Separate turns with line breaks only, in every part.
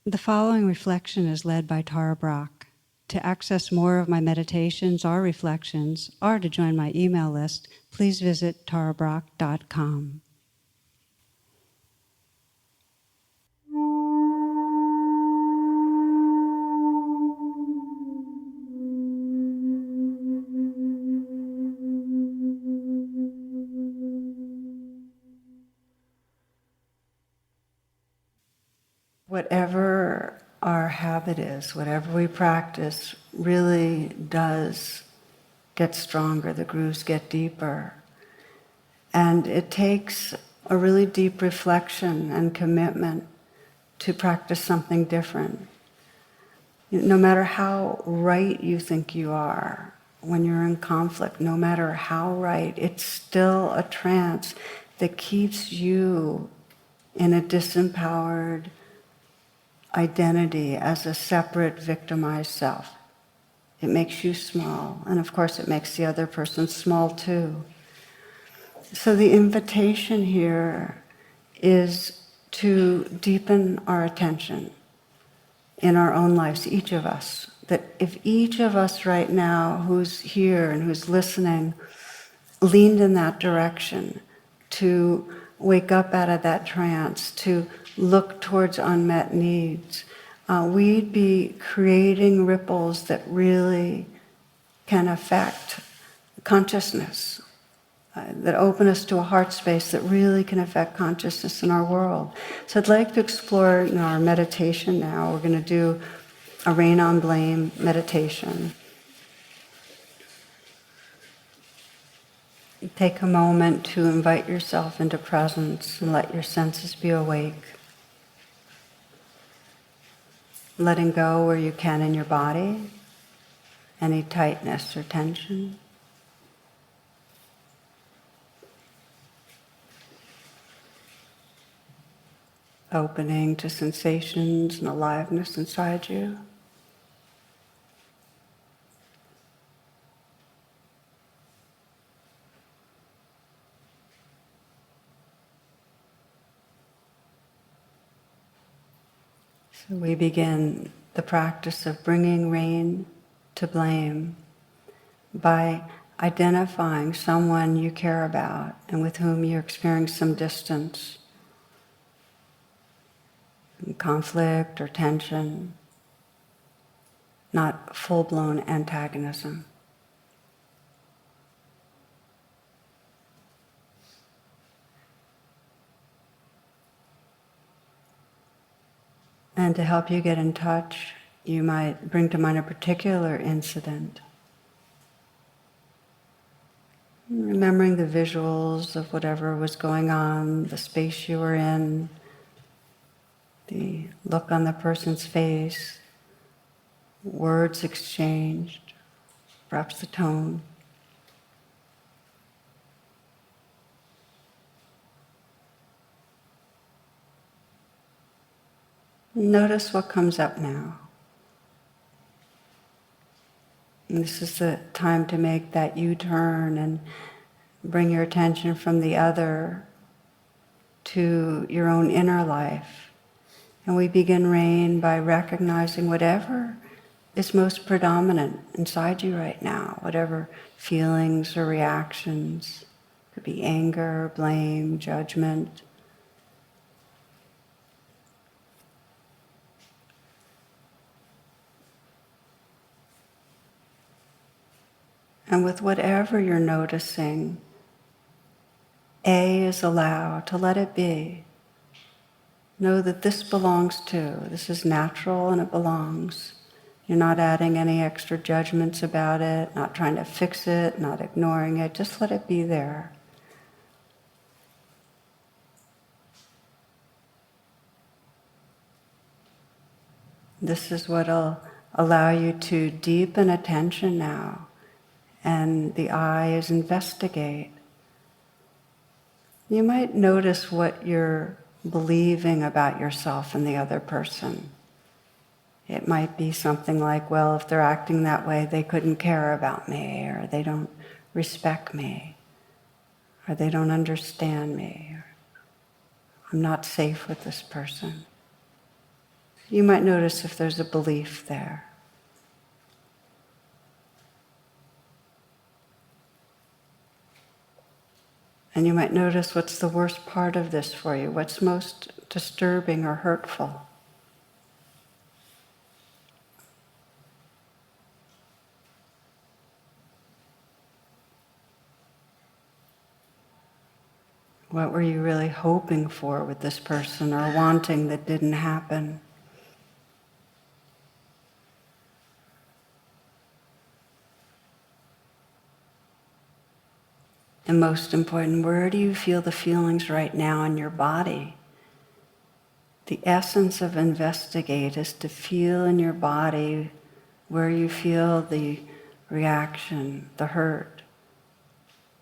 The following reflection is led by Tara Brach. To access more of my meditations or reflections, or to join my email list, please visit tarabrach.com. Whatever our habit is, whatever we practice, really does get stronger, the grooves get deeper. And it takes a really deep reflection and commitment to practice something different. No matter how right you think you are, when you're in conflict, no matter how right, it's still a trance that keeps you in a disempowered identity as a separate victimized self. It makes you small, and of course it makes the other person small too. So the invitation here is to deepen our attention in our own lives, each of us. That if each of us right now who's here and who's listening leaned in that direction, to wake up out of that trance, to look towards unmet needs, we'd be creating ripples that really can affect consciousness, that open us to a heart space that really can affect consciousness in our world. So I'd like to explore in our meditation now. We're going to do a rain on blame meditation. Take a moment to invite yourself into presence and let your senses be awake. Letting go where you can in your body, any tightness or tension. Opening to sensations and aliveness inside you. So we begin the practice of bringing rain to blame by identifying someone you care about and with whom you're experiencing some distance, conflict or tension, not full-blown antagonism. And to help you get in touch, you might bring to mind a particular incident. Remembering the visuals of whatever was going on, the space you were in, the look on the person's face, words exchanged, perhaps the tone. Notice what comes up now. And this is the time to make that U-turn and bring your attention from the other to your own inner life. And we begin rain by recognizing whatever is most predominant inside you right now, whatever feelings or reactions. It could be anger, blame, judgment. And with whatever you're noticing, A is allow, to let it be. Know that this belongs too. This is natural and it belongs. You're not adding any extra judgments about it, not trying to fix it, not ignoring it. Just let it be there. This is what'll allow you to deepen attention now. And the I is investigate. You might notice what you're believing about yourself and the other person. It might be something like, well, if they're acting that way, they couldn't care about me, or they don't respect me, or they don't understand me, or I'm not safe with this person. You might notice if there's a belief there. And you might notice what's the worst part of this for you, what's most disturbing or hurtful. What were you really hoping for with this person or wanting that didn't happen? And most important, where do you feel the feelings right now in your body? The essence of investigate is to feel in your body where you feel the reaction, the hurt,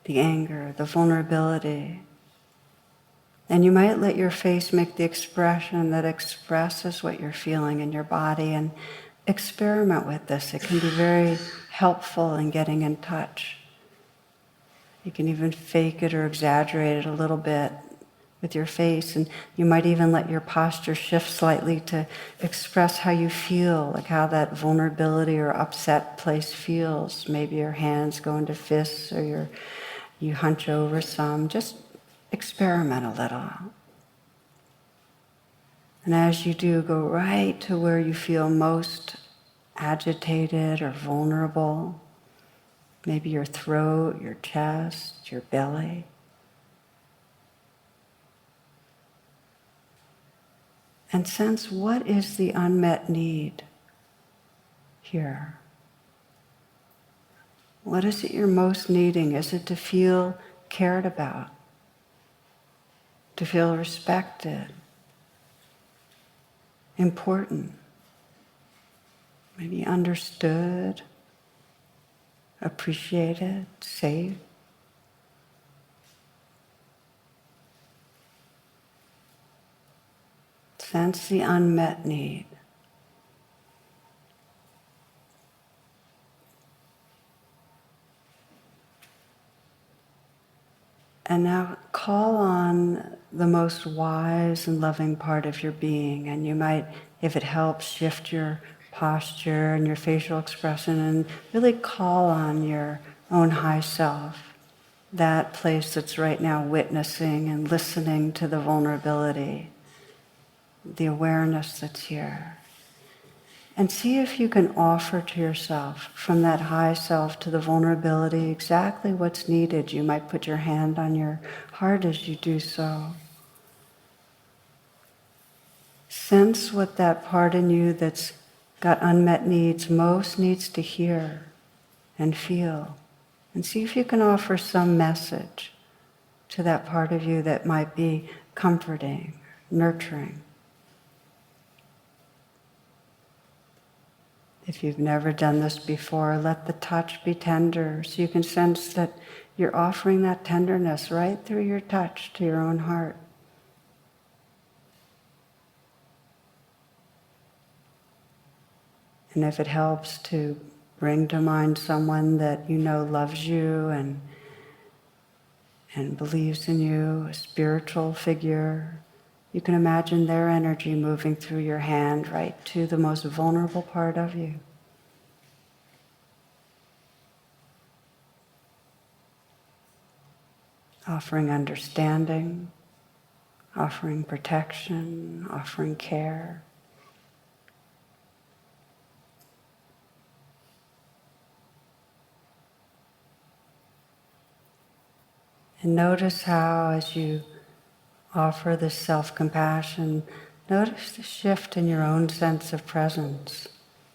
the anger, the vulnerability. And you might let your face make the expression that expresses what you're feeling in your body, and experiment with this. It can be very helpful in getting in touch. You can even fake it or exaggerate it a little bit with your face, and you might even let your posture shift slightly to express how you feel, like how that vulnerability or upset place feels. Maybe your hands go into fists or you hunch over some. Just experiment a little. And as you do, go right to where you feel most agitated or vulnerable. Maybe your throat, your chest, your belly. And sense, what is the unmet need here? What is it you're most needing? Is it to feel cared about? To feel respected? Important? Maybe understood? Appreciated? Safe? Sense the unmet need. And now call on the most wise and loving part of your being. And you might, if it helps, shift your posture and your facial expression and really call on your own high self, that place that's right now witnessing and listening to the vulnerability, the awareness that's here. And see if you can offer to yourself, from that high self to the vulnerability, exactly what's needed. You might put your hand on your heart as you do so. Sense what that part in you that's got unmet needs most needs to hear and feel. And see if you can offer some message to that part of you that might be comforting, nurturing. If you've never done this before, let the touch be tender, so you can sense that you're offering that tenderness right through your touch to your own heart. And if it helps to bring to mind someone that you know loves you and believes in you, a spiritual figure, you can imagine their energy moving through your hand right to the most vulnerable part of you. Offering understanding, offering protection, offering care. And notice how, as you offer this self-compassion, notice the shift in your own sense of presence.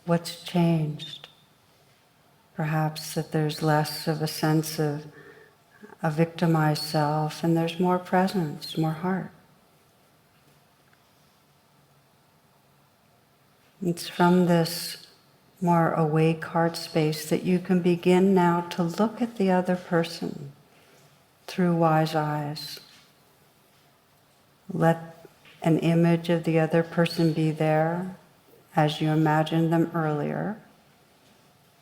What's changed? Perhaps that there's less of a sense of a victimized self, and there's more presence, more heart. It's from this more awake heart space that you can begin now to look at the other person through wise eyes. Let an image of the other person be there as you imagined them earlier.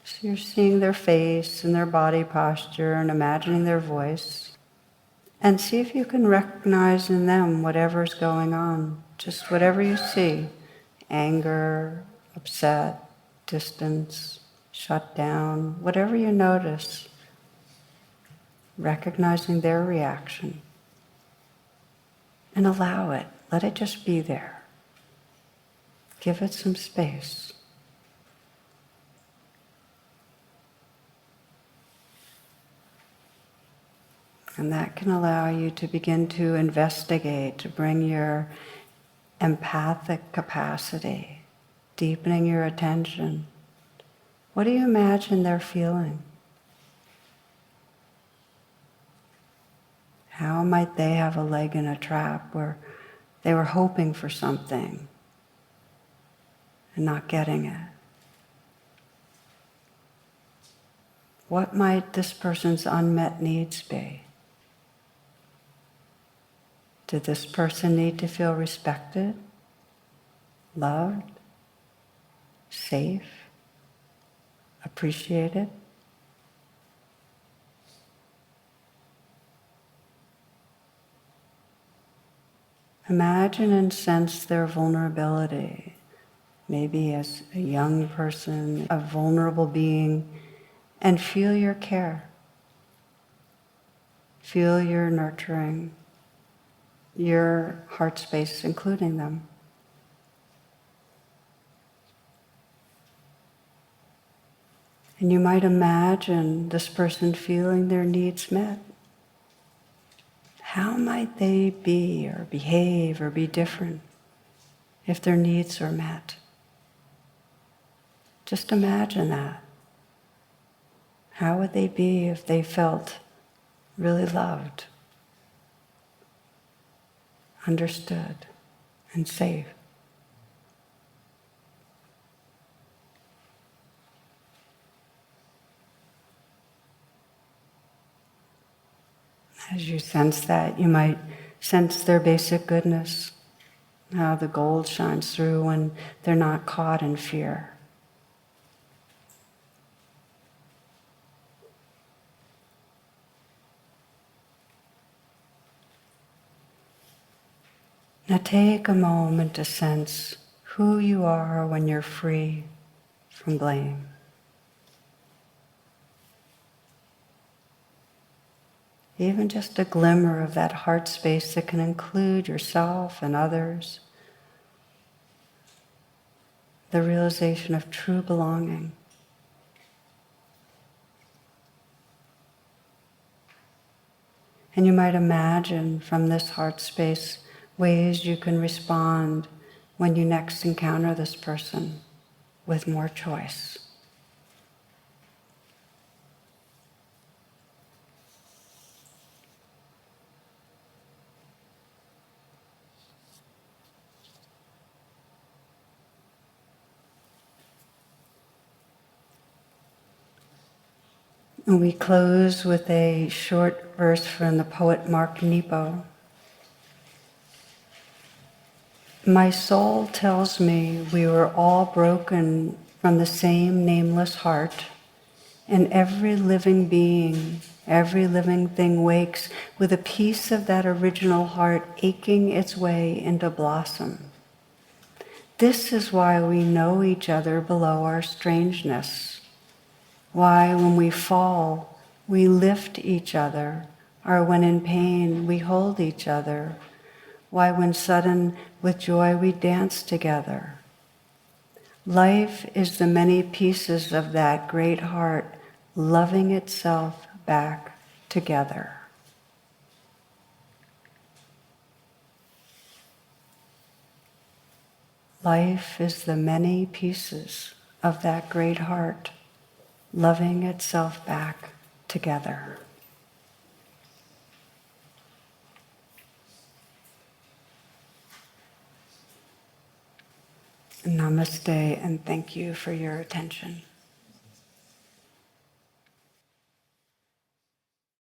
So you're seeing their face and their body posture and imagining their voice. And see if you can recognize in them whatever's going on, just whatever you see. anger, upset, distance, shut down, whatever you notice, recognizing their reaction. And allow it. Let it just be there. Give it some space. And that can allow you to begin to investigate, to bring your empathic capacity, deepening your attention. What do you imagine they're feeling? How might they have a leg in a trap where they were hoping for something and not getting it? What might this person's unmet needs be? Did this person need to feel respected, loved, safe, appreciated? Imagine and sense their vulnerability. Maybe as a young person, a vulnerable being, and feel your care. Feel your nurturing, your heart space, including them. And you might imagine this person feeling their needs met. How might they be or behave or be different if their needs are met? Just imagine that. How would they be if they felt really loved, understood, and safe? As you sense that, you might sense their basic goodness, how the gold shines through when they're not caught in fear. Now take a moment to sense who you are when you're free from blame. Even just a glimmer of that heart space that can include yourself and others. The realization of true belonging. And you might imagine from this heart space ways you can respond when you next encounter this person with more choice. And we close with a short verse from the poet Mark Nepo. My soul tells me we were all broken from the same nameless heart, and every living being, every living thing wakes with a piece of that original heart aching its way into blossom. This is why we know each other below our strangeness. Why, when we fall, we lift each other, or when in pain, we hold each other. Why, when sudden with joy, we dance together. Life is the many pieces of that great heart loving itself back together. Life is the many pieces of that great heart loving itself back together. Namaste, and thank you for your attention.